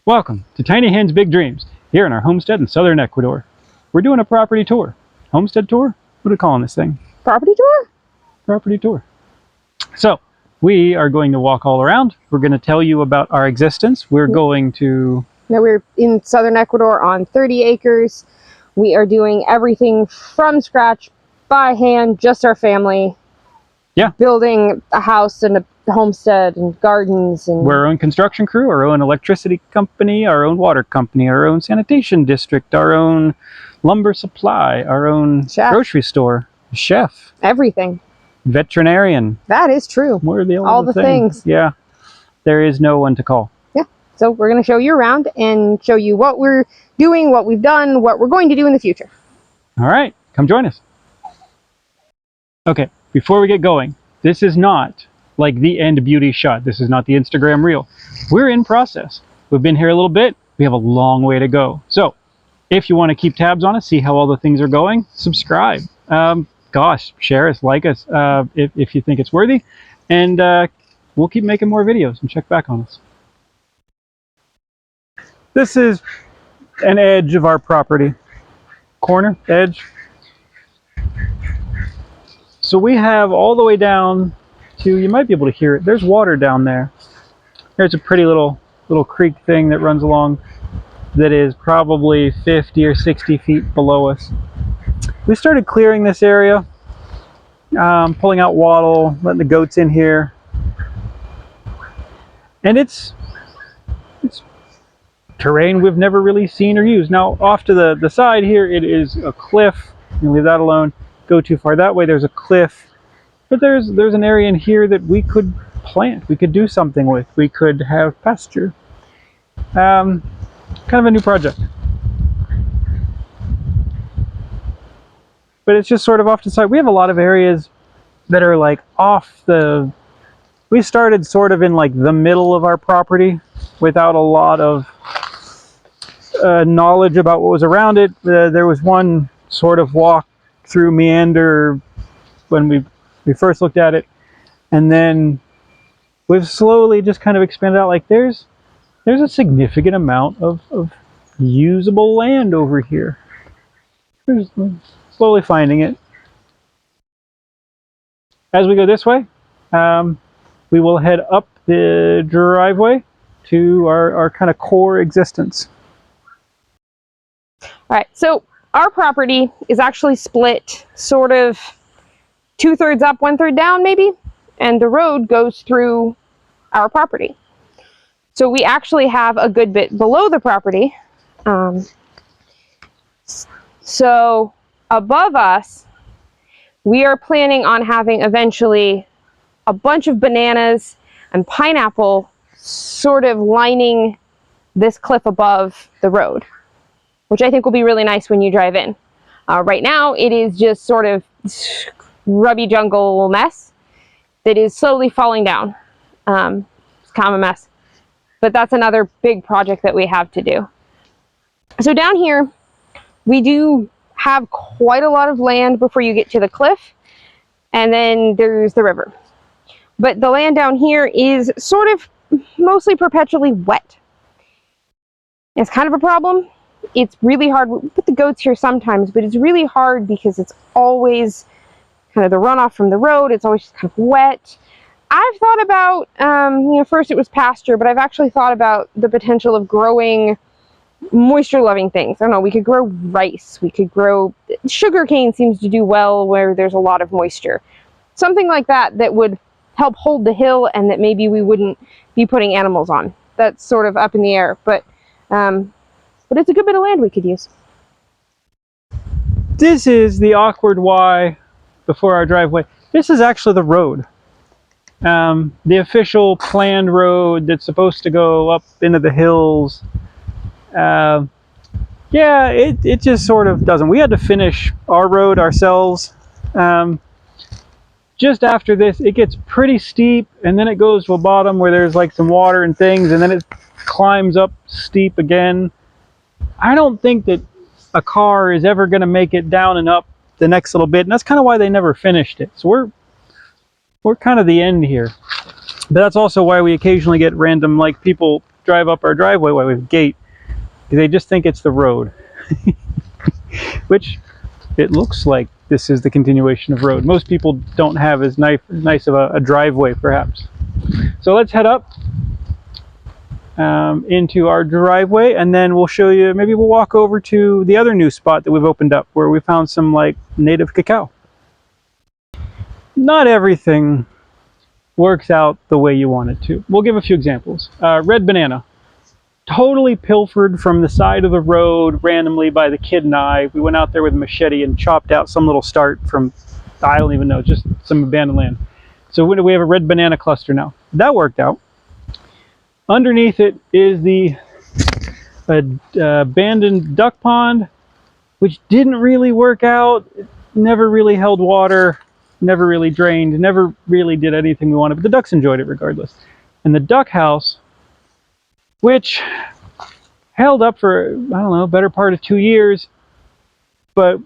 Welcome to Tiny Hen's Big Dreams, here in our homestead in southern Ecuador. We're doing a property tour. Homestead tour? What are we calling this thing? Property tour? Property tour. So, we are going to walk all around. We're going to tell you about our existence. We're going to... Now we're in southern Ecuador on 30 acres. We are doing everything from scratch, by hand, just our family. Yeah. Building a house and a homestead and gardens. And we're our own construction crew, our own electricity company, our own water company, our own sanitation district, our own lumber supply, our own grocery store, chef. Everything. Veterinarian. That is true. We're the only all the things. Yeah. There is no one to call. Yeah. So we're going to show you around and show you what we're doing, what we've done, what we're going to do in the future. All right. Come join us. Okay. Before we get going, this is not like the end beauty shot. This is not the Instagram reel. We're in process. We've been here a little bit. We have a long way to go. So if you want to keep tabs on us, see how all the things are going, subscribe. Gosh, share us, like us if you think it's worthy. And we'll keep making more videos and check back on us. This is an edge of our property. Corner, edge. So we have all the way down to, you might be able to hear it, there's water down there. There's a pretty little creek thing that runs along that is probably 50 or 60 feet below us. We started clearing this area, pulling out wattle, letting the goats in here. And it's terrain we've never really seen or used. Now off to the side here, it is a cliff. You can leave that alone. Go too far that way, there's a cliff. But there's an area in here that we could plant, we could do something with. We could have pasture. Kind of a new project. But it's just sort of off to the side. We have a lot of areas that are like off the... We started sort of in like the middle of our property without a lot of knowledge about what was around it. There was one sort of walk through meander when we first looked at it, and then we've slowly just kind of expanded out. Like there's a significant amount of usable land over here. We're slowly finding it. As we go this way, we will head up the driveway to our kind of core existence. All right, so our property is actually split sort of 2/3 up, 1/3 down maybe, and the road goes through our property. So we actually have a good bit below the property. So above us, we are planning on having eventually a bunch of bananas and pineapple sort of lining this cliff above the road, which I think will be really nice when you drive in. Right now, it is just sort of scrubby jungle mess that is slowly falling down. It's kind of a mess, but that's another big project that we have to do. So down here, we do have quite a lot of land before you get to the cliff, and then there's the river. But the land down here is sort of mostly perpetually wet. It's kind of a problem. It's really hard. We put the goats here sometimes, but it's really hard because it's always kind of the runoff from the road. It's always just kind of wet. I've thought about, first it was pasture, but I've actually thought about the potential of growing moisture-loving things. I don't know, we could grow rice. We could grow... Sugarcane seems to do well where there's a lot of moisture. Something like that that would help hold the hill and that maybe we wouldn't be putting animals on. That's sort of up in the air, but it's a good bit of land we could use. This is the awkward Y before our driveway. This is actually the road. The official planned road that's supposed to go up into the hills. Yeah, it just sort of doesn't. We had to finish our road ourselves. Just after this, it gets pretty steep, and then it goes to a bottom where there's like some water and things, and then it climbs up steep again. I don't think that a car is ever going to make it down and up the next little bit, and that's kind of why they never finished it. So we're kind of the end here. But that's also why we occasionally get random like people drive up our driveway with gate, they just think it's the road. Which it looks like this is the continuation of road. Most people don't have as nice of a driveway, perhaps. So let's head up into our driveway, and then we'll show you, maybe we'll walk over to the other new spot that we've opened up where we found some like native cacao. Not everything works out the way you want it to. We'll give a few examples. Red banana. Totally pilfered from the side of the road randomly by the kid and I. We went out there with a machete and chopped out some little start from, I don't even know, just some abandoned land. So we have a red banana cluster now. That worked out. Underneath it is the abandoned duck pond, which didn't really work out. It never really held water, never really drained, never really did anything we wanted, but the ducks enjoyed it regardless. And the duck house, which held up for, I don't know, better part of 2 years, but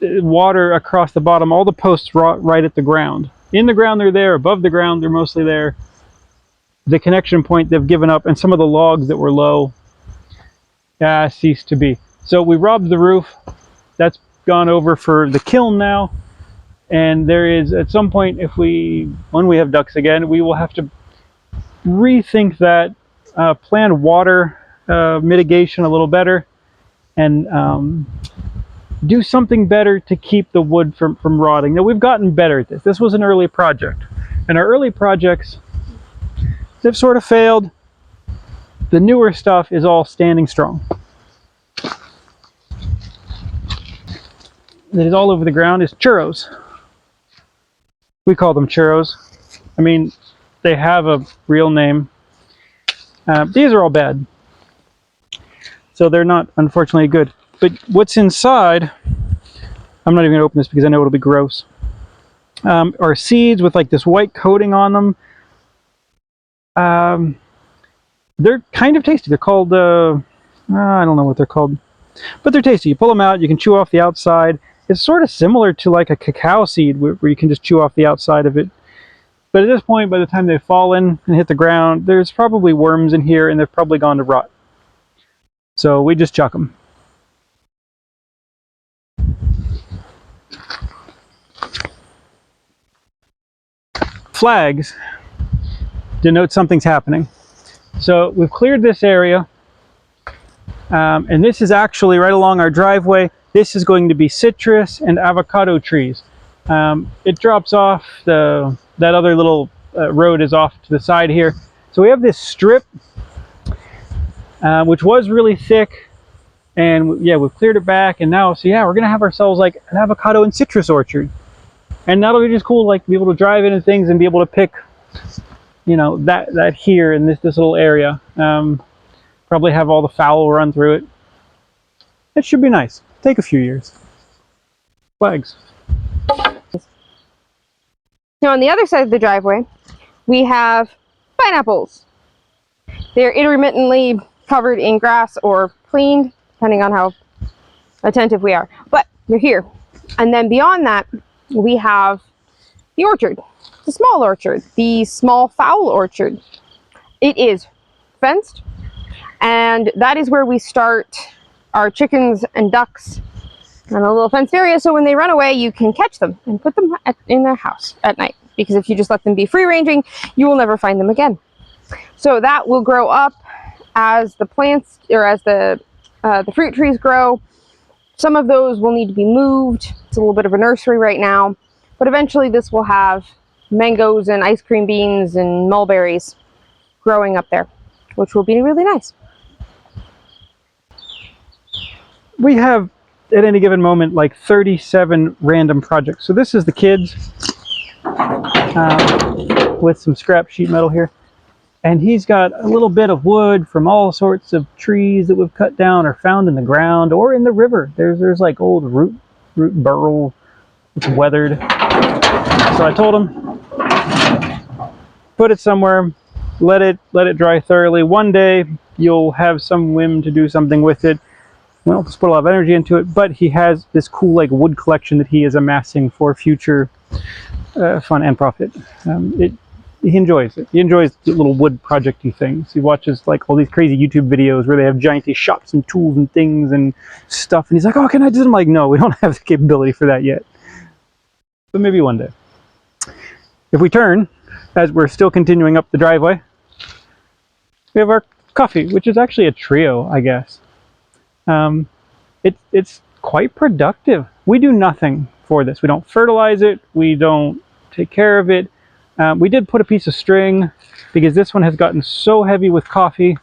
water across the bottom, all the posts right at the ground. In the ground they're there, above the ground they're mostly there. The connection point they've given up, and some of the logs that were low ceased to be. So we robbed the roof. That's gone over for the kiln now. And there is, at some point, when we have ducks again, we will have to rethink that, plan water mitigation a little better, and do something better to keep the wood from rotting. Now, we've gotten better at this. This was an early project, and our early projects, they've sort of failed. The newer stuff is all standing strong. That is all over the ground is churros. We call them churros. I mean, they have a real name. These are all bad. So they're not, unfortunately, good. But what's inside, I'm not even gonna open this because I know it'll be gross, are seeds with like this white coating on them. They're kind of tasty. They're called, I don't know what they're called, but they're tasty. You pull them out, you can chew off the outside. It's sort of similar to like a cacao seed where you can just chew off the outside of it. But at this point, by the time they've fallen and hit the ground, there's probably worms in here and they've probably gone to rot. So we just chuck them. Flags denote something's happening. So we've cleared this area, and this is actually right along our driveway. This is going to be citrus and avocado trees. It drops off, that other little road is off to the side here. So we have this strip, which was really thick, and yeah, we've cleared it back, and now, so yeah, we're gonna have ourselves like an avocado and citrus orchard. And that'll be just cool, like be able to drive into things and be able to pick, you know, that here in this little area. Probably have all the fowl run through it. It should be nice. Take a few years. Flags. Now on the other side of the driveway, we have pineapples. They're intermittently covered in grass or cleaned, depending on how attentive we are. But they're here. And then beyond that, we have the orchard, the small orchard, the small fowl orchard. It is fenced, and that is where we start our chickens and ducks in a little fenced area, so when they run away, you can catch them and put them in their house at night, because if you just let them be free-ranging, you will never find them again. So that will grow up as the plants, or as the fruit trees grow. Some of those will need to be moved. It's a little bit of a nursery right now, but eventually this will have mangoes and ice cream beans and mulberries growing up there, which will be really nice. We have, at any given moment, like 37 random projects. So this is the kids with some scrap sheet metal here. And he's got a little bit of wood from all sorts of trees that we've cut down or found in the ground or in the river. There's like old root burl. It's weathered. So I told him, put it somewhere, let it dry thoroughly. One day you'll have some whim to do something with it. Well, just put a lot of energy into it, but he has this cool like wood collection that he is amassing for future fun and profit. he enjoys it. He enjoys the little wood projecty things. He watches like all these crazy YouTube videos where they have giant shops and tools and things and stuff. And he's like, "Oh, can I do it?" I'm like, "No, we don't have the capability for that yet. But maybe one day." If we turn, as we're still continuing up the driveway, we have our coffee, which is actually a trio, I guess. It's quite productive. We do nothing for this. We don't fertilize it. We don't take care of it. We did put a piece of string because this one has gotten so heavy with coffee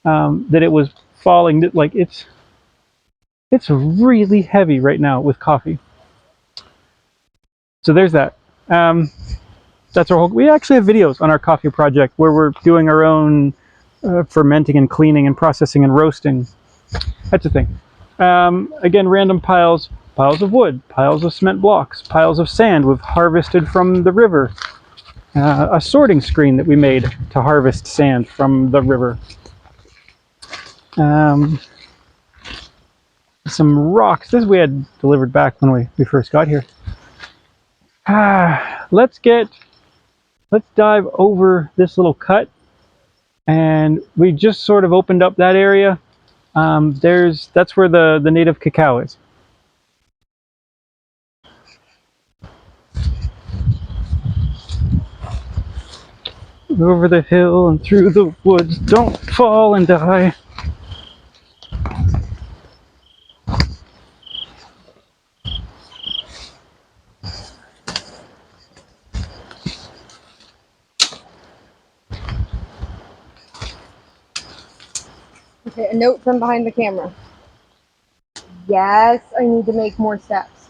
that it was falling. Like it's really heavy right now with coffee. So there's that. That's our whole. We actually have videos on our coffee project where we're doing our own fermenting and cleaning and processing and roasting. That's the thing. Again, random piles of wood, piles of cement blocks, piles of sand we've harvested from the river. A sorting screen that we made to harvest sand from the river. Some rocks. This we had delivered back when we first got here. Let's dive over this little cut. And we just sort of opened up that area. That's where the native cacao is. Over the hill and through the woods, don't fall and die. Okay, a note from behind the camera. Yes, I need to make more steps.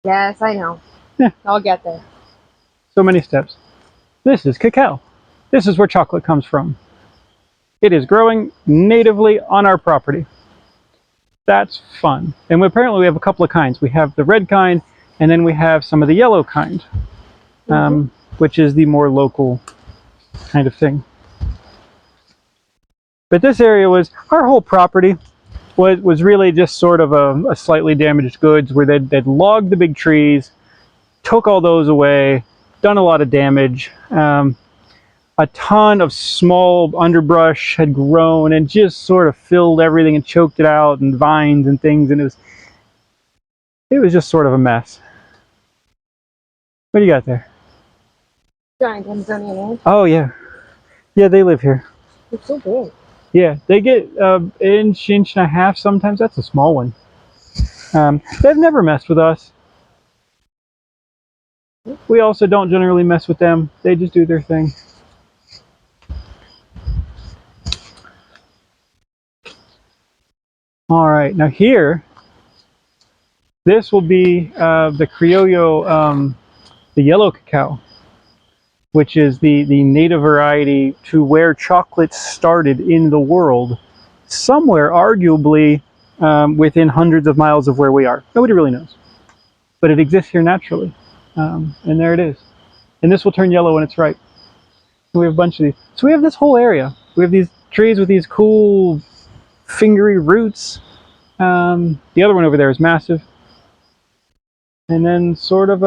Yes, I know. Yeah. I'll get there. So many steps. This is cacao. This is where chocolate comes from. It is growing natively on our property. That's fun. And apparently we have a couple of kinds. We have the red kind, and then we have some of the yellow kind, which is the more local kind of thing. But this area was, our whole property was really just sort of a slightly damaged goods where they'd logged the big trees, took all those away, done a lot of damage. A ton of small underbrush had grown and just sort of filled everything and choked it out, and vines and things, and it was just sort of a mess. What do you got there? Giant Amazonian ant. Oh yeah, yeah, they live here. It's so big. Yeah, they get inch and a half sometimes. That's a small one. They've never messed with us. We also don't generally mess with them. They just do their thing. All right, now here, this will be the Criollo, the yellow cacao, which is the native variety to where chocolate started in the world, somewhere arguably within hundreds of miles of where we are. Nobody really knows, but it exists here naturally, and there it is. And this will turn yellow when it's ripe. And we have a bunch of these. So we have this whole area. We have these trees with these cool fingery roots. The other one over there is massive. And then sort of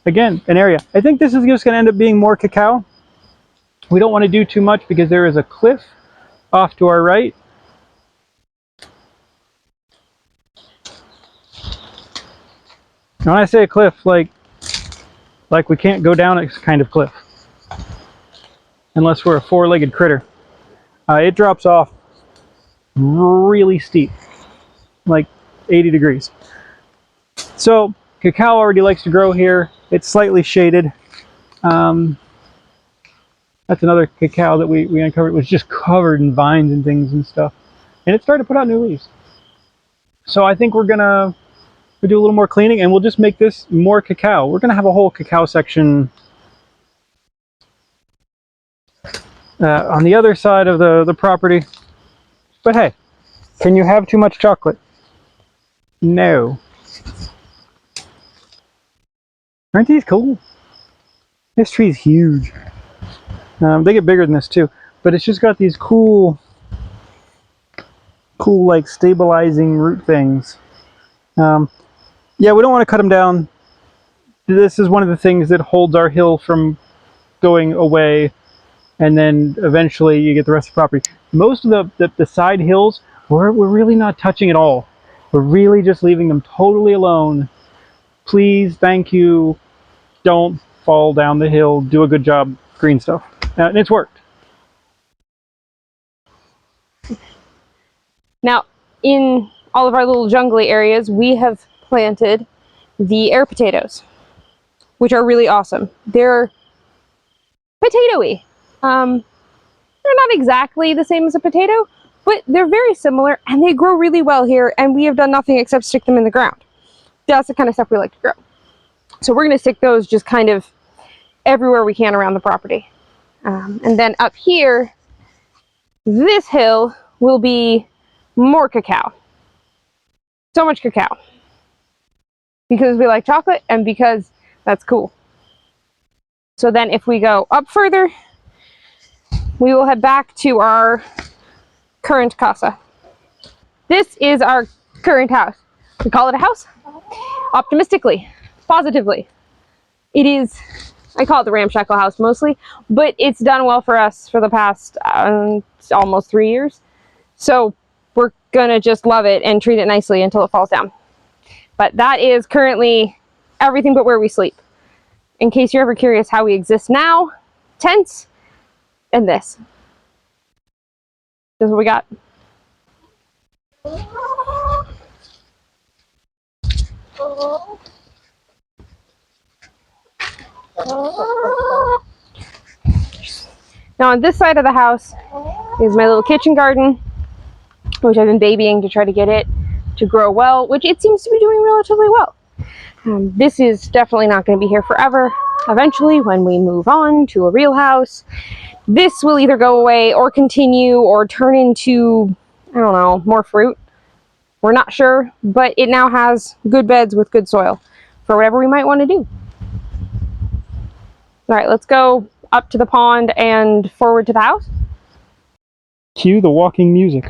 again, an area. I think this is just going to end up being more cacao. We don't want to do too much because there is a cliff off to our right. And when I say a cliff, like we can't go down a kind of cliff. Unless we're a four-legged critter. It drops off really steep, like 80 degrees. So cacao already likes to grow here. It's slightly shaded. That's another cacao that we uncovered. It was just covered in vines and things and stuff, and it started to put out new leaves. So I think we'll do a little more cleaning, and we'll just make this more cacao. We're gonna have a whole cacao section on the other side of the property. But hey, can you have too much chocolate? No. Aren't these cool? This tree is huge. They get bigger than this too, but it's just got these cool like stabilizing root things. Yeah, we don't want to cut them down this is one of the things that holds our hill from going away, and then eventually you get the rest of the property. Most of the side hills, we're really not touching at all. We're really just leaving them totally alone. Please, thank you, don't fall down the hill, do a good job, green stuff. And it's worked. Now, in all of our little jungly areas, we have planted the air potatoes, which are really awesome. They're potatoey. They're not exactly the same as a potato, but they're very similar, and they grow really well here, and we have done nothing except stick them in the ground. That's the kind of stuff we like to grow. So we're going to stick those just kind of everywhere we can around the property. And then up here, this hill will be more cacao. So much cacao. Because we like chocolate and because that's cool. So then if we go up further, we will head back to our current casa. This is our current house. We call it a house optimistically, positively. It is, I call it the ramshackle house mostly, but it's done well for us for the past almost 3 years. So we're gonna just love it and treat it nicely until it falls down. But that is currently everything but where we sleep. In case you're ever curious how we exist now, tents and this. This is what we got. Now on this side of the house is my little kitchen garden, which I've been babying to try to get it to grow well, which it seems to be doing relatively well. This is definitely not going to be here forever. Eventually, when we move on to a real house, this will either go away or continue or turn into, I don't know, more fruit. We're not sure, but it now has good beds with good soil for whatever we might want to do. All right, let's go up to the pond and forward to the house. Cue the walking music.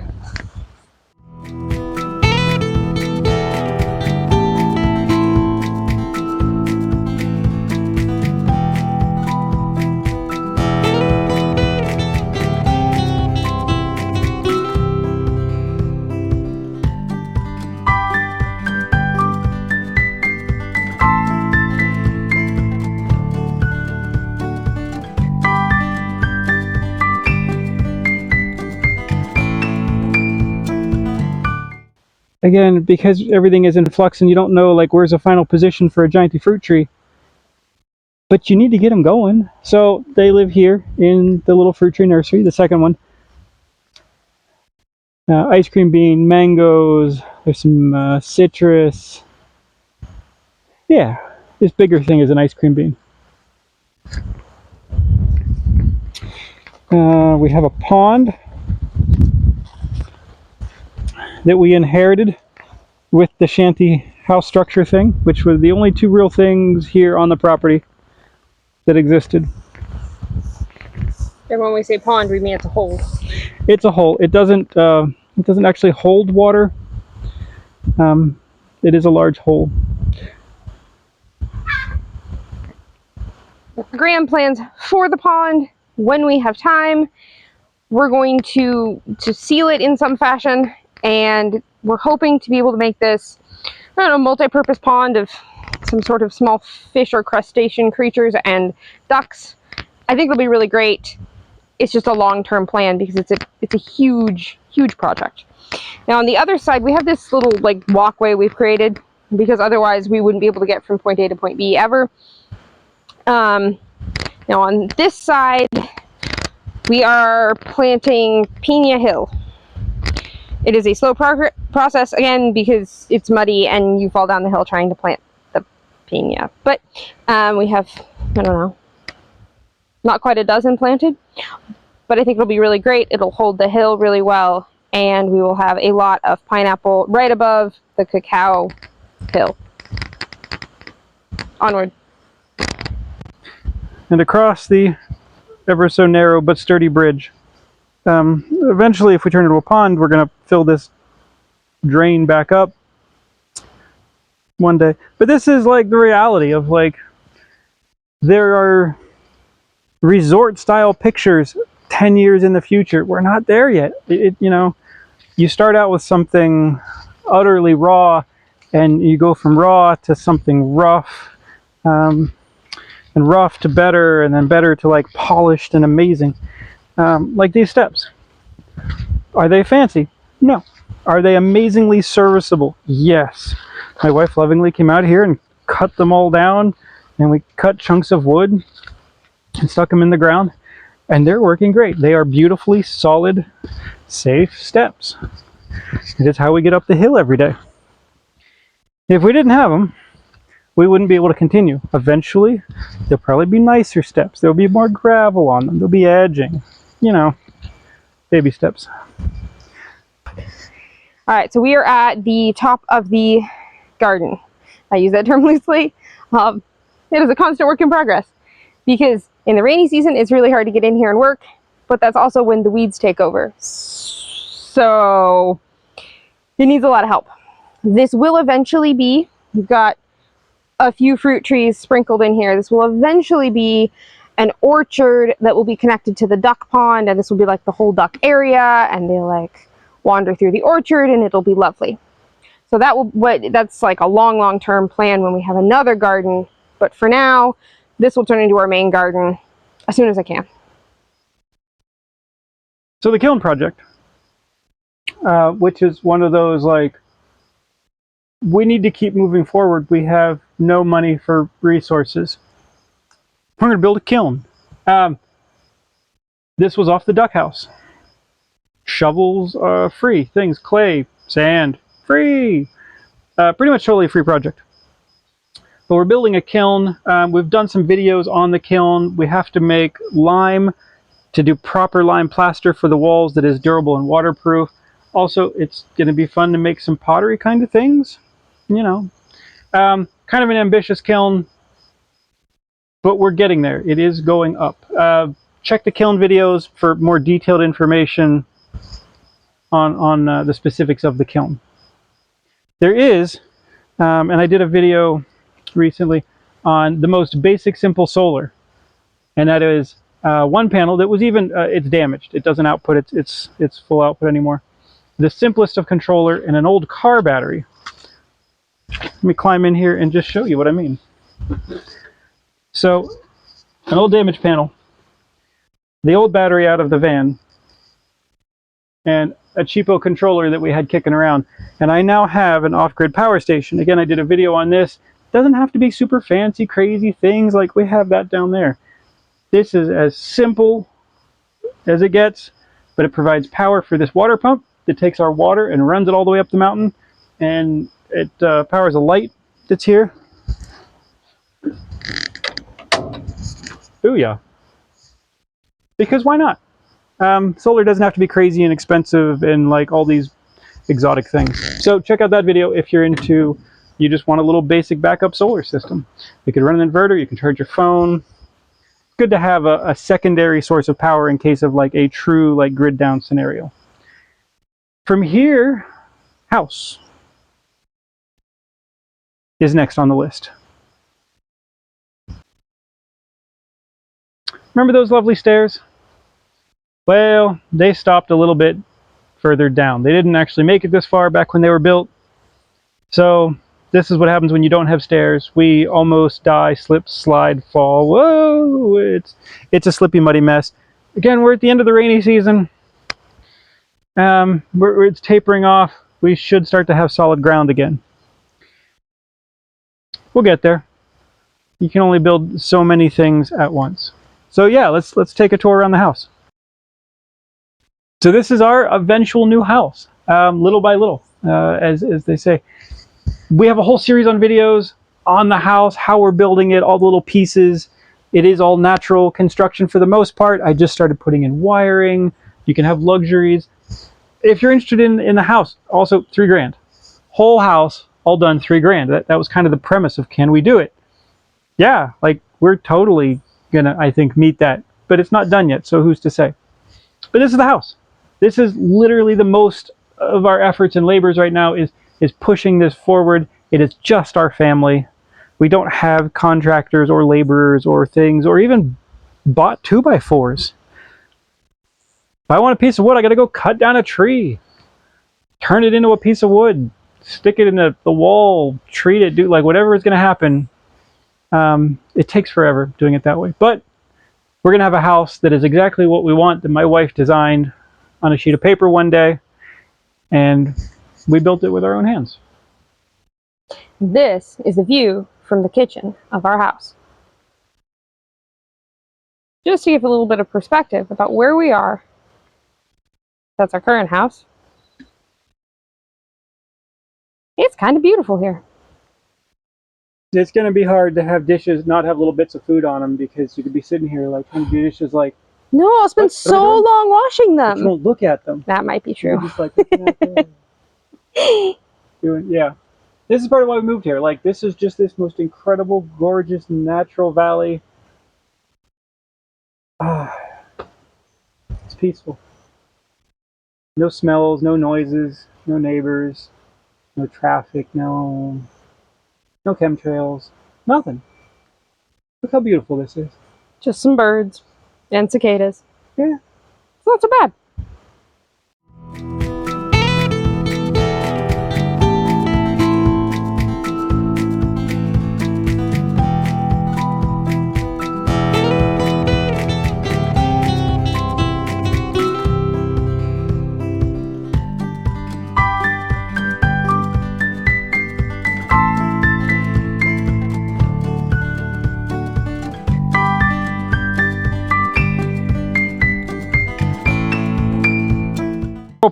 Again, because everything is in flux and you don't know like where's the final position for a giant fruit tree, but you need to get them going. So they live here in the little fruit tree nursery, the second one. Ice cream bean, mangoes, there's some citrus. Yeah, this bigger thing is an ice cream bean. We have a pond that we inherited with the shanty house structure thing, which were the only two real things here on the property that existed. And when we say pond, we mean it's a hole. It's a hole. It doesn't actually hold water. It is a large hole. Grand plans for the pond, when we have time, we're going to seal it in some fashion, and we're hoping to be able to make this, I don't know, multi-purpose pond of some sort of small fish or crustacean creatures and ducks. I think it'll be really great. It's just a long-term plan because it's a huge project. Now on the other side, we have this little like walkway we've created because otherwise we wouldn't be able to get from point A to point B ever. Now on this side, we are planting Pina Hill. It is a slow process, again, because it's muddy and you fall down the hill trying to plant the pina. But we have, I don't know, not quite a dozen planted, but I think it'll be really great. It'll hold the hill really well, and we will have a lot of pineapple right above the cacao hill. Onward. And across the ever so narrow but sturdy bridge. Eventually, if we turn it into a pond, we're going to fill this drain back up one day. But this is like the reality of like There are resort style pictures 10 years in the future. We're not there yet. You know, you start out with something utterly raw, and you go from raw to something rough, and rough to better, and then better to like polished and amazing. Like these steps. Are they fancy? No. Are they amazingly serviceable? Yes. My wife lovingly came out here and cut them all down, and we cut chunks of wood and stuck them in the ground, and they're working great. They are beautifully solid, safe steps. It is how we get up the hill every day. If we didn't have them, we wouldn't be able to continue. Eventually, there'll probably be nicer steps. There'll be more gravel on them. There'll be edging. You know, baby steps. All right, so we are at the top of the garden. I use that term loosely. It is a constant work in progress because in the rainy season, it's really hard to get in here and work, but that's also when the weeds take over. So it needs a lot of help. This will eventually be, you've got a few fruit trees sprinkled in here. This will eventually be an orchard that will be connected to the duck pond, and this will be like the whole duck area, and they'll like wander through the orchard, and it'll be lovely. So that's like a long term plan when we have another garden, but for now this will turn into our main garden as soon as I can. So the kiln project, which is one of those like, we need to keep moving forward. We have no money for resources. We're going to build a kiln. This was off the duck house. Shovels free, things, clay, sand, free. Pretty much totally free project. But we're building a kiln. We've done some videos on the kiln. We have to make lime to do proper lime plaster for the walls that is durable and waterproof. Also, it's going to be fun to make some pottery kind of things. You know, kind of an ambitious kiln, but we're getting there. It is going up. Check the kiln videos for more detailed information on the specifics of the kiln. There is, and I did a video recently on the most basic simple solar, and that is one panel that was even, it's damaged. It doesn't output its full output anymore. The simplest of controller and an old car battery. Let me climb in here and just show you what I mean. So, an old damaged panel, the old battery out of the van, and a cheapo controller that we had kicking around. And I now have an off-grid power station. Again, I did a video on this. Doesn't have to be super fancy, crazy things like we have that down there. This is as simple as it gets, but it provides power for this water pump that takes our water and runs it all the way up the mountain. And it powers a light that's here. Booyah. Because why not? Solar doesn't have to be crazy and expensive and like all these exotic things. So check out that video if you're into, you just want a little basic backup solar system. You can run an inverter, you can charge your phone. Good to have a secondary source of power in case of like a true like grid down scenario. From here, house is next on the list. Remember those lovely stairs? Well, they stopped a little bit further down. They didn't actually make it this far back when they were built. So this is what happens when you don't have stairs. We almost die, slip, slide, fall. Whoa! It's a slippy, muddy mess. Again, we're at the end of the rainy season. It's tapering off. We should start to have solid ground again. We'll get there. You can only build so many things at once. So yeah, let's take a tour around the house. So this is our eventual new house, little by little, as they say. We have a whole series on videos on the house, how we're building it, all the little pieces. It is all natural construction for the most part. I just started putting in wiring. You can have luxuries. If you're interested in the house, also $3 grand. Whole house, all done, $3 grand. That was kind of the premise of, can we do it? Yeah, like we're totally gonna, I think, meet that. But it's not done yet, so who's to say? But this is the house. This is literally the most of our efforts and labors right now is pushing this forward. It is just our family. We don't have contractors or laborers or things, or even bought 2x4s. If I want a piece of wood, I got to go cut down a tree, turn it into a piece of wood, stick it in the wall, treat it, do like whatever is going to happen. It takes forever doing it that way. But we're going to have a house that is exactly what we want, that my wife designed on a sheet of paper one day, and we built it with our own hands. This is the view from the kitchen of our house. Just to give a little bit of perspective about where we are. That's our current house. It's kind of beautiful here. It's going to be hard to have dishes not have little bits of food on them, because you could be sitting here like trying to do dishes like, no, I'll spend so long washing them. but you don't look at them. That might be true. You're just like looking at them. Yeah. This is part of why we moved here. Like, this is just this most incredible, gorgeous, natural valley. It's peaceful. No smells, no noises, no neighbors, no traffic, no chemtrails, nothing. Look how beautiful this is. Just some birds and cicadas. Yeah. It's not so bad.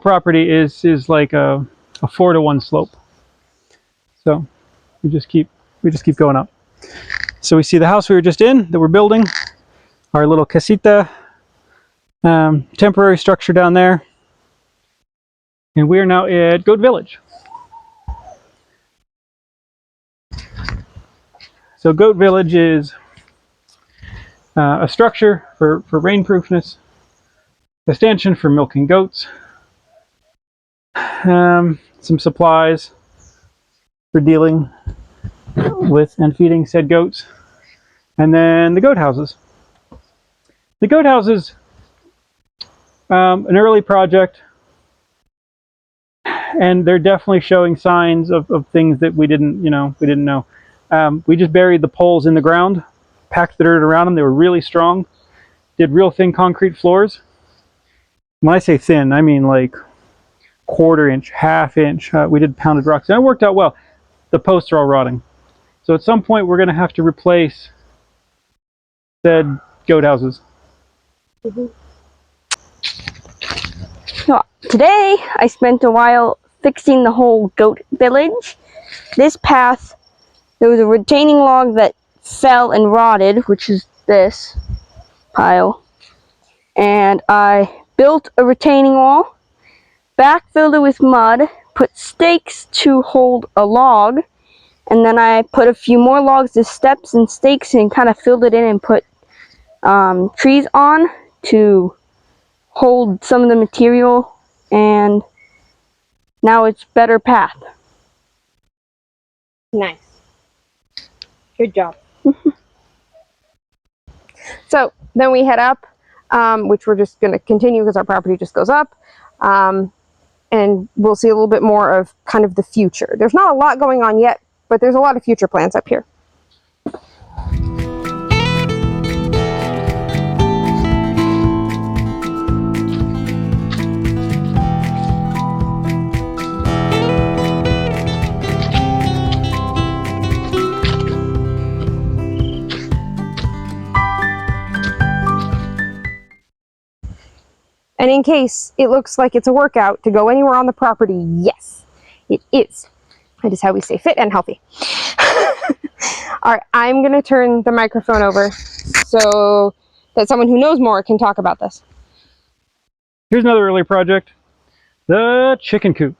Property is like a 4-to-1 slope, so we just keep going up. So we see the house we were just in that we're building, our little casita, temporary structure down there, and we are now at Goat Village. So Goat Village is a structure for rainproofness, a stanchion for milking goats, some supplies for dealing with and feeding said goats, and then the goat houses. The goat houses, an early project, and they're definitely showing signs of things that we didn't know. We just buried the poles in the ground, packed the dirt around them. They were really strong. Did real thin concrete floors. When I say thin, I mean like 1/4 inch, 1/2 inch. We did pounded rocks, and it worked out well. The posts are all rotting. So at some point, we're going to have to replace said goat houses. So today, I spent a while fixing the whole goat village. This path, there was a retaining log that fell and rotted, which is this pile. And I built a retaining wall, backfilled it with mud, put stakes to hold a log, and then I put a few more logs as steps and stakes and kind of filled it in and put trees on to hold some of the material, and now it's better path. Nice. Good job. So then we head up, which we're just going to continue because our property just goes up. And we'll see a little bit more of kind of the future. There's not a lot going on yet, but there's a lot of future plans up here. And in case it looks like it's a workout to go anywhere on the property, yes, it is. That is how we stay fit and healthy. All right, I'm going to turn the microphone over so that someone who knows more can talk about this. Here's another early project, the chicken coop,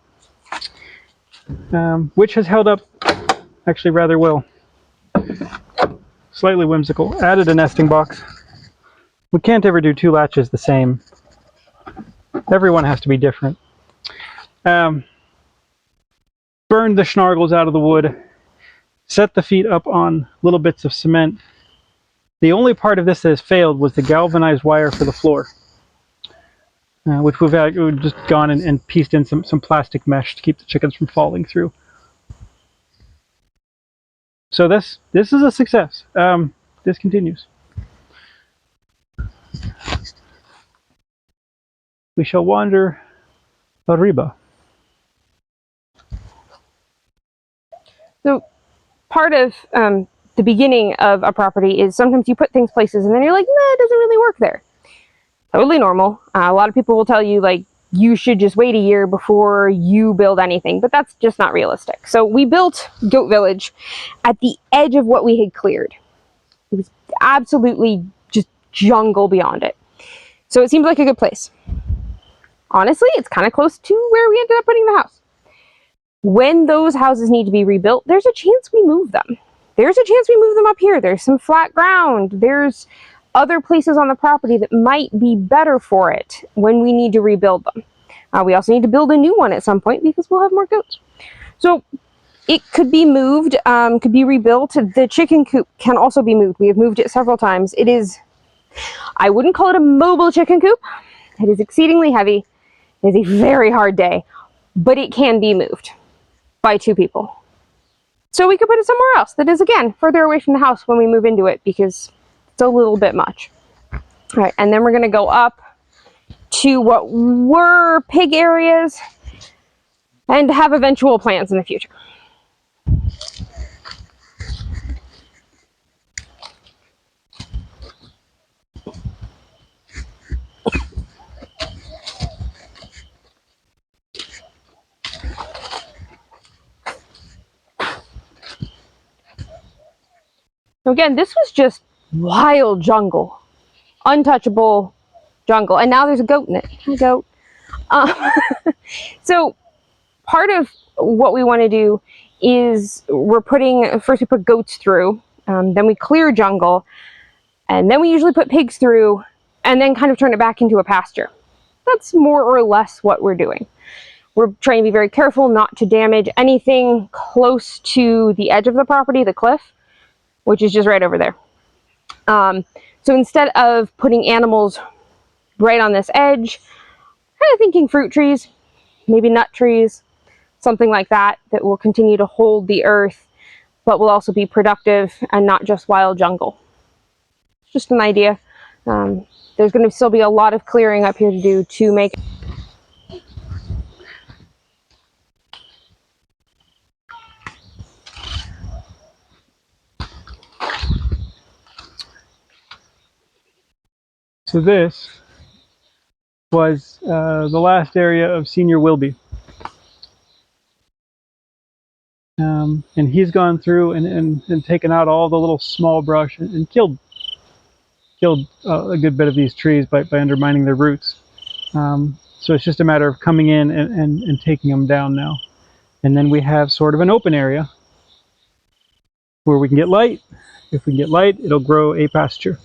which has held up actually rather well. Slightly whimsical. Added a nesting box. We can't ever do 2 latches the same. Everyone has to be different. Burned the schnargles out of the wood. set the feet up on little bits of cement. The only part of this that has failed was the galvanized wire for the floor, which we've just gone and pieced in some plastic mesh to keep the chickens from falling through. So this is a success. This continues. We shall wander arriba. So part of the beginning of a property is sometimes you put things places and then you're like, nah, it doesn't really work there. Totally normal. A lot of people will tell you, like, you should just wait a year before you build anything, but that's just not realistic. So we built Goat Village at the edge of what we had cleared. It was absolutely just jungle beyond it. So it seems like a good place. Honestly, it's kind of close to where we ended up putting the house. When those houses need to be rebuilt, there's a chance we move them. There's a chance we move them up here. There's some flat ground. There's other places on the property that might be better for it when we need to rebuild them. We also need to build a new one at some point because we'll have more goats. So it could be moved, could be rebuilt. The chicken coop can also be moved. We have moved it several times. It is, I wouldn't call it a mobile chicken coop. It is exceedingly heavy. It is a very hard day, but it can be moved by 2 people. So we could put it somewhere else that is, again, further away from the house when we move into it because it's a little bit much. All right, and then we're going to go up to what were pig areas and have eventual plans in the future. So again, this was just wild jungle, untouchable jungle, and now there's a goat in it. Hi, goat. So part of what we want to do is first we put goats through, then we clear jungle, and then we usually put pigs through, and then kind of turn it back into a pasture. That's more or less what we're doing. We're trying to be very careful not to damage anything close to the edge of the property, the cliff, which is just right over there. So instead of putting animals right on this edge, kind of thinking fruit trees, maybe nut trees, something like that, that will continue to hold the earth, but will also be productive and not just wild jungle. It's just an idea. There's going to still be a lot of clearing up here to do to make So this was the last area of Senior Wilby. And he's gone through and taken out all the little small brush and killed a good bit of these trees by undermining their roots. So it's just a matter of coming in and taking them down now. And then we have sort of an open area where we can get light. If we can get light, it'll grow a pasture.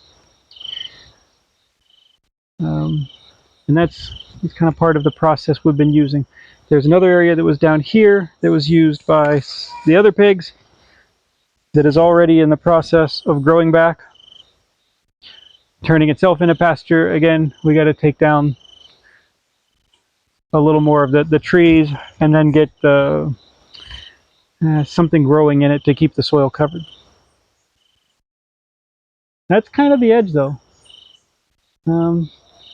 And that's kind of part of the process we've been using. There's another area that was down here that was used by the other pigs that is already in the process of growing back, turning itself into pasture. Again, we got to take down a little more of the trees and then get something growing in it to keep the soil covered. That's kind of the edge, though.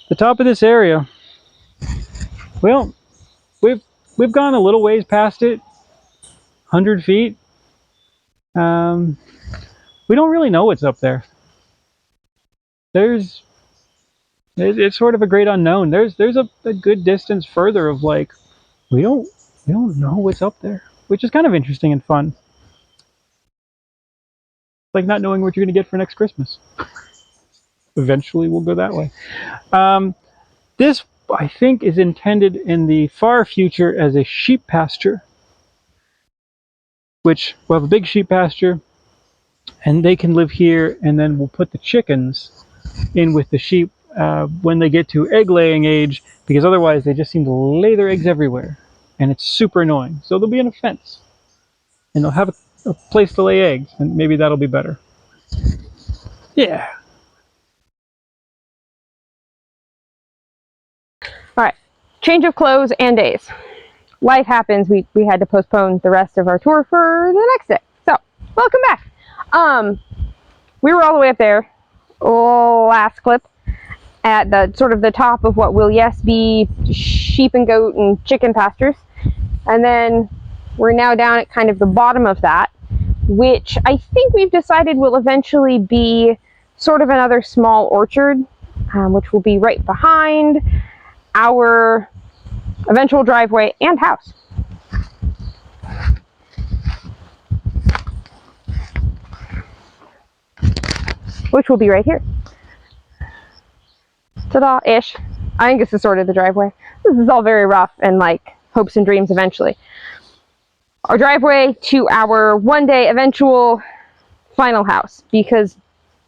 The top of this area, well, we've gone a little ways past it, 100 feet. We don't really know what's up there. It's sort of a great unknown. There's a good distance further of, like, we don't know what's up there, which is kind of interesting and fun. Like not knowing what you're going to get for next Christmas. Eventually we'll go that way. This, I think, is intended in the far future as a sheep pasture, which we'll have a big sheep pasture and they can live here, and then we'll put the chickens in with the sheep when they get to egg laying age, because otherwise they just seem to lay their eggs everywhere and it's super annoying. So they'll be in a fence and they'll have a place to lay eggs, and maybe that'll be better. Yeah. All right, change of clothes and days. Life happens. We had to postpone the rest of our tour for the next day. So, welcome back. We were all the way up there last clip at the sort of the top of what will be sheep and goat and chicken pastures. And then we're now down at kind of the bottom of that, which I think we've decided will eventually be sort of another small orchard, which will be right behind our eventual driveway and house. Which will be right here. Ta-da-ish. I think this is sort of the driveway. This is all very rough and like hopes and dreams eventually. Our driveway to our one-day eventual final house, because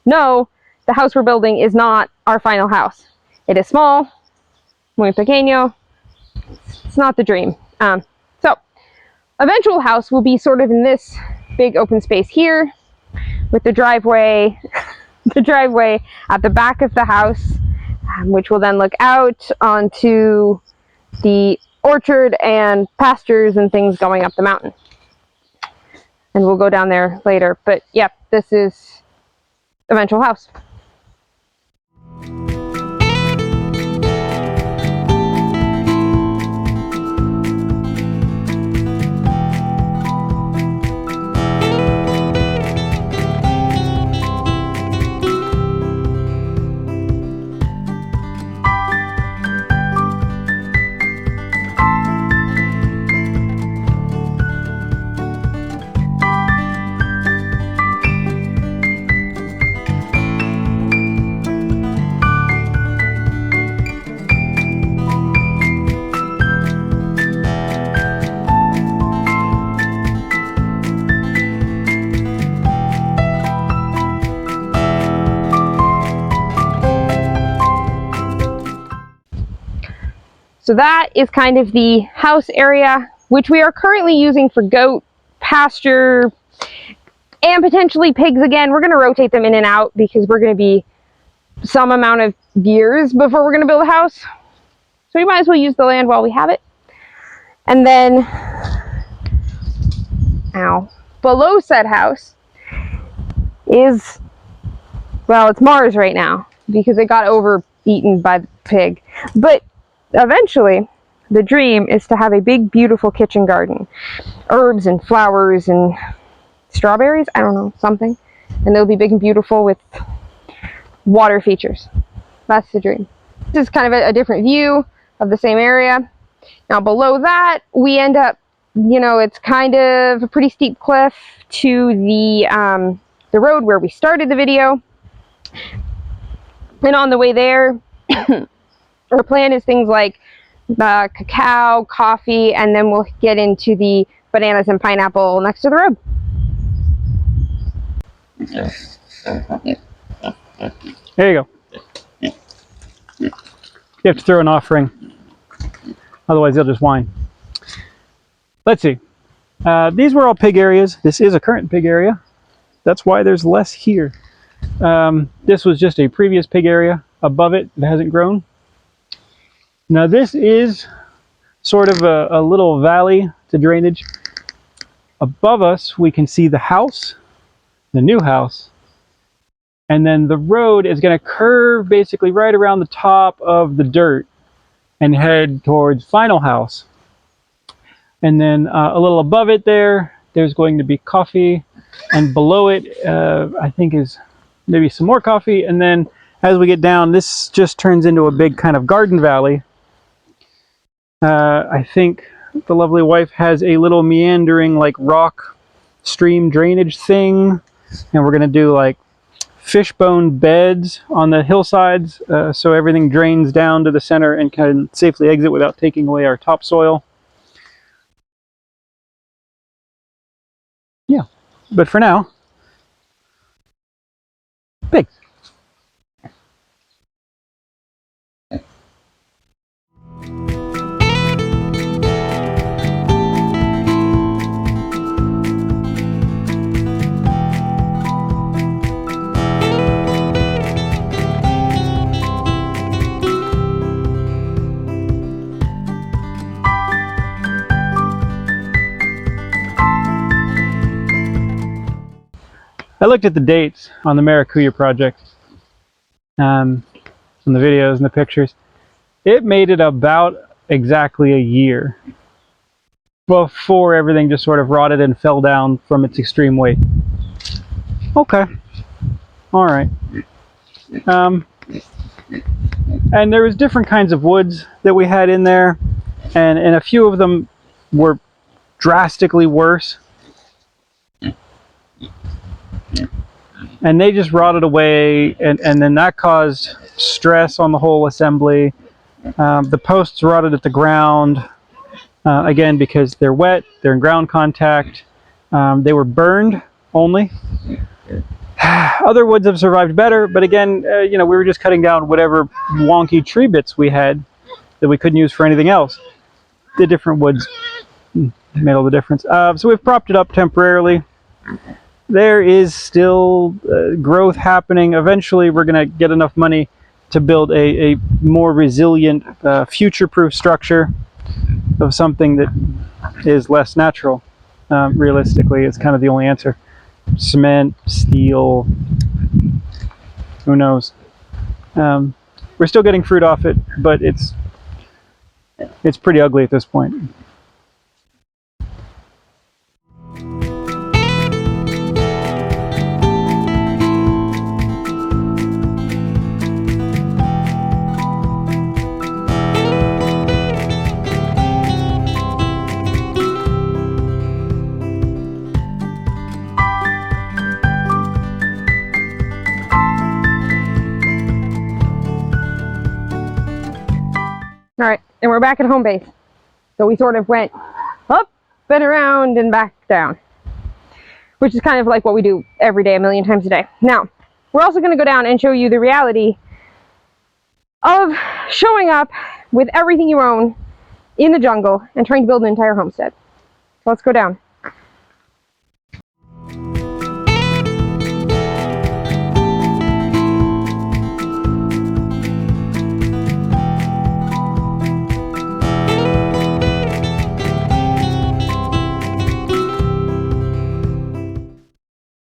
no, the house we're building is not our final house. It is small, muy pequeño. It's not the dream. So, eventual house will be sort of in this big open space here, with the driveway, the driveway at the back of the house, which will then look out onto the orchard and pastures and things going up the mountain. And we'll go down there later. But yeah, this is eventual house. So that is kind of the house area, which we are currently using for goat, pasture, and potentially pigs again. We're going to rotate them in and out because we're going to be some amount of years before we're going to build a house. So we might as well use the land while we have it. And then, below said house is, well, it's Mars right now because it got overeaten by the pig. But eventually, the dream is to have a big, beautiful kitchen garden. Herbs and flowers and strawberries, I don't know, something. And they'll be big and beautiful with water features. That's the dream. This is kind of a different view of the same area. Now below that, we end up, it's kind of a pretty steep cliff to the road where we started the video. And on the way there, our plan is things like cacao, coffee, and then we'll get into the bananas and pineapple next to the road. There you go. You have to throw an offering, otherwise they'll just whine. Let's see. These were all pig areas. This is a current pig area. That's why there's less here. This was just a previous pig area above it that hasn't grown. Now this is sort of a little valley to drainage. Above us we can see the house, the new house, and then the road is going to curve basically right around the top of the dirt and head towards final house. And then a little above it there's going to be coffee, and below it I think is maybe some more coffee. And then as we get down, this just turns into a big kind of garden valley. I think the lovely wife has a little meandering like rock stream drainage thing, and we're going to do like fishbone beds on the hillsides so everything drains down to the center and can safely exit without taking away our topsoil. Yeah, but for now, pigs. I looked at the dates on the Maracuya project, from the videos and the pictures. It made it about exactly a year before everything just sort of rotted and fell down from its extreme weight. Okay. All right. And there was different kinds of woods that we had in there, and a few of them were drastically worse. And they just rotted away, and then that caused stress on the whole assembly. The posts rotted at the ground, again, because they're wet, they're in ground contact. They were burned only. Other woods have survived better, but again, we were just cutting down whatever wonky tree bits we had that we couldn't use for anything else. The different woods made all the difference. So we've propped it up temporarily. There is still growth happening. Eventually, we're going to get enough money to build a more resilient, future-proof structure of something that is less natural. Realistically, it's kind of the only answer. Cement, steel, who knows? We're still getting fruit off it, but it's pretty ugly at this point. All right, and we're back at home base. So we sort of went up and around and back down, which is kind of like what we do every day, a million times a day. Now, we're also going to go down and show you the reality of showing up with everything you own in the jungle and trying to build an entire homestead. So let's go down.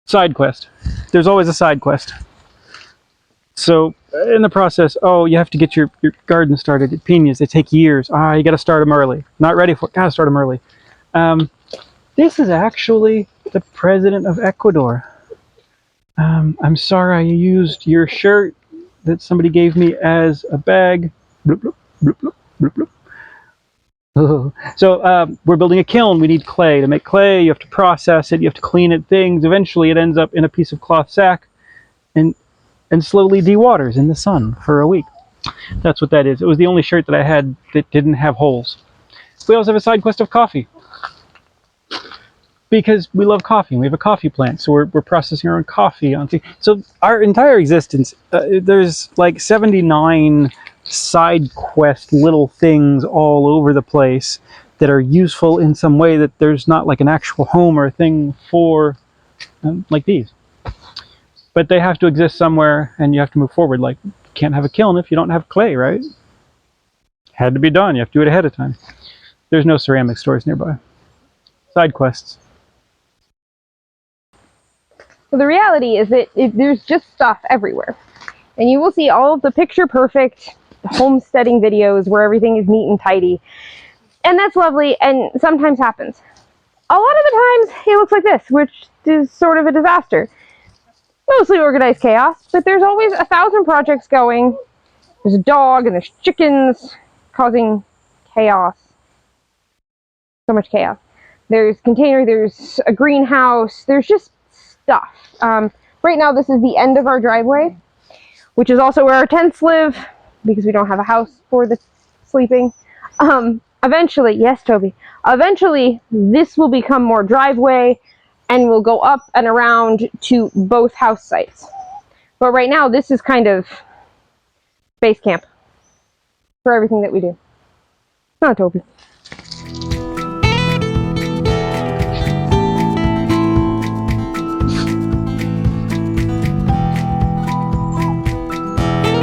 Side quest. There's always a side quest. So in the process, you have to get your garden started. Piñas, they take years. You got to start them early. Not ready for it. Got to start them early. This is actually the president of Ecuador. I'm sorry I used your shirt that somebody gave me as a bag. Bloop, bloop, bloop, bloop, bloop, bloop. So we're building a kiln. We need clay. To make clay, you have to process it, you have to clean it, things. Eventually it ends up in a piece of cloth sack and slowly dewaters in the sun for a week. That's what that is. It was the only shirt that I had that didn't have holes. We also have a side quest of coffee, because we love coffee and we have a coffee plant, so we're processing our own coffee. So our entire existence, there's like 79 side quest little things all over the place that are useful in some way that there's not like an actual home or a thing for, like these. But they have to exist somewhere, and you have to move forward. Like, you can't have a kiln if you don't have clay, right? Had to be done. You have to do it ahead of time. There's no ceramic stores nearby. Side quests. So the reality is that there's just stuff everywhere. And you will see all of the picture perfect homesteading videos where everything is neat and tidy. And that's lovely, and sometimes happens. A lot of the times it looks like this, which is sort of a disaster. Mostly organized chaos, but there's always 1,000 projects going. There's a dog and there's chickens causing chaos. So much chaos. There's container, there's a greenhouse, there's just stuff. Right now this is the end of our driveway, which is also where our tents live, because we don't have a house for the sleeping. Eventually, yes, Toby, eventually this will become more driveway and will go up and around to both house sites. But right now this is kind of base camp for everything that we do. Oh, Toby.